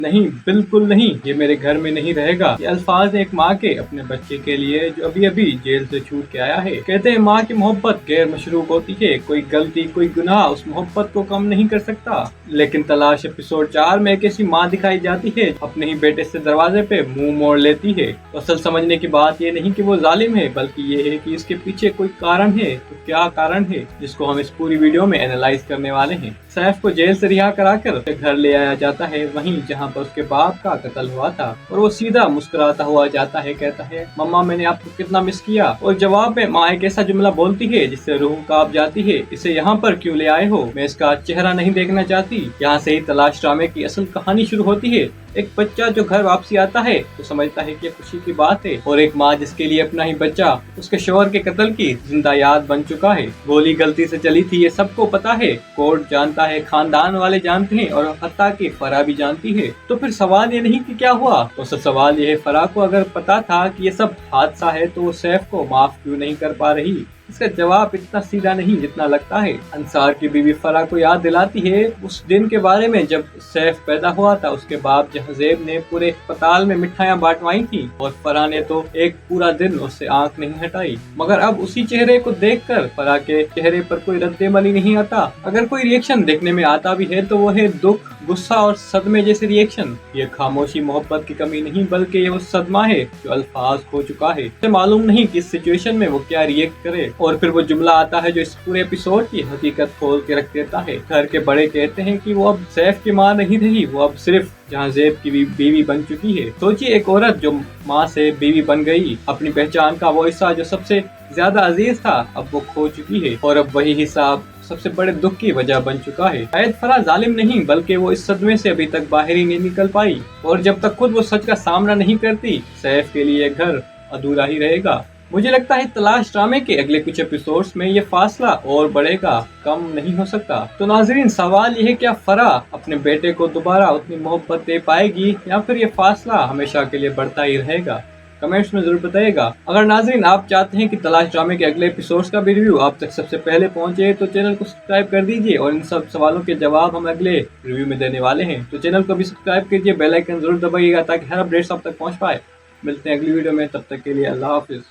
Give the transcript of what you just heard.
نہیں، بالکل نہیں، یہ میرے گھر میں نہیں رہے گا۔ یہ الفاظ ایک ماں کے اپنے بچے کے لیے جو ابھی ابھی جیل سے چھوٹ کے آیا ہے۔ کہتے ہیں ماں کی محبت غیر مشروط ہوتی ہے، کوئی غلطی، کوئی گناہ اس محبت کو کم نہیں کر سکتا۔ لیکن تلاش ایپیسوڈ 4 میں ایک ایسی ماں دکھائی جاتی ہے اپنے ہی بیٹے سے دروازے پہ منہ موڑ لیتی ہے۔ اصل سمجھنے کی بات یہ نہیں کہ وہ ظالم ہے، بلکہ یہ ہے کہ اس کے پیچھے کوئی کارن ہے۔ تو کیا کارن ہے جس کو ہم اس پوری ویڈیو میں اینالائز کرنے والے ہیں۔ سیف کو جیل سے رہا کرا کر گھر لے آیا جاتا ہے، وہیں جہاں پر اس کے باپ کا قتل ہوا تھا، اور وہ سیدھا مسکراتا ہوا جاتا ہے، کہتا ہے مما میں نے آپ کو کتنا مس کیا۔ اور جواب میں ماں ایک ایسا جملہ بولتی ہے جس سے روح کانپ جاتی ہے، اسے یہاں پر کیوں لے آئے ہو، میں اس کا چہرہ نہیں دیکھنا چاہتی۔ یہاں سے ہی تلاش ڈرامے کی اصل کہانی شروع ہوتی ہے۔ ایک بچہ جو گھر واپسی آتا ہے تو سمجھتا ہے کہ خوشی کی بات ہے، اور ایک ماں جس کے لیے اپنا ہی بچہ اس کے شوہر کے قتل کی زندہ یاد بن چکا ہے۔ گولی غلطی سے چلی تھی، یہ سب کو پتا ہے، کورٹ جانتا ہے، خاندان والے جانتے ہیں، اور حتیٰ کہ فرح بھی جانتی ہے۔ تو پھر سوال یہ نہیں کہ کیا ہوا، تو سوال یہ ہے فرح کو اگر پتا تھا کہ یہ سب حادثہ ہے تو وہ سیف کو معاف کیوں نہیں کر پا رہی۔ اس کا جواب اتنا سیدھا نہیں جتنا لگتا ہے۔ انصار کی بیوی فرح کو یاد دلاتی ہے اس دن کے بارے میں جب سیف پیدا ہوا تھا۔ اس کے باپ جہزیب نے پورے اسپتال میں مٹھائیاں بانٹوائی تھیں، اور فرح نے تو ایک پورا دن اس سے آنکھ نہیں ہٹائی۔ مگر اب اسی چہرے کو دیکھ کر فرح کے چہرے پر کوئی رد عمل نہیں آتا۔ اگر کوئی ریئیکشن دیکھنے میں آتا بھی ہے تو وہ ہے دکھ، غصہ اور صدمے جیسے ریئیکشن۔ یہ خاموشی محبت کی کمی نہیں، بلکہ یہ وہ صدمہ ہے جو الفاظ کھو چکا ہے۔ اسے معلوم نہیں کہ اس سچویشن میں وہ کیا ریئیکٹ کرے، اور پھر وہ جملہ آتا ہے جو اس پورے ایپیسوڈ کی حقیقت کھول کے رکھ دیتا ہے۔ گھر کے بڑے کہتے ہیں کہ وہ اب سیف کی ماں نہیں رہی، وہ اب صرف جہازیب کی بیوی بن چکی ہے۔ سوچیے، ایک عورت جو ماں سے بیوی بن گئی، اپنی پہچان کا وہ حصہ جو سب سے زیادہ عزیز تھا اب وہ کھو چکی ہے، اور اب وہی حصہ سب سے بڑے دکھ کی وجہ بن چکا ہے۔ شاید فرح ظالم نہیں، بلکہ وہ اس صدمے سے ابھی تک باہر ہی نہیں نکل پائی، اور جب تک خود وہ سچ کا سامنا نہیں کرتی، سیف کے لیے گھر ادھورا ہی رہے گا۔ مجھے لگتا ہے تلاش ڈرامے کے اگلے کچھ ایپیسوڈز میں یہ فاصلہ اور بڑھے گا، کم نہیں ہو سکتا۔ تو ناظرین، سوال یہ ہے کیا فرح اپنے بیٹے کو دوبارہ اتنی محبت دے پائے گی، یا پھر یہ فاصلہ ہمیشہ کے لیے بڑھتا ہی رہے گا؟ کمنٹس میں ضرور بتائیے گا۔ اگر ناظرین آپ چاہتے ہیں کہ تلاش ڈرامے کے اگلے ایپیسوڈز کا بھی ریویو آپ تک سب سے پہلے پہنچے تو چینل کو سبسکرائب کر دیجئے، اور ان سب سوالوں کے جواب ہم اگلے ریویو میں دینے والے ہیں۔ تو چینل کو بھی سبسکرائب کیجئے، بیل آئیکن ضرور دبائیے گا تاکہ ہر اپڈیٹس آپ تک پہنچ پائے۔ ملتے ہیں اگلی ویڈیو میں، تب تک کے لیے اللہ حافظ۔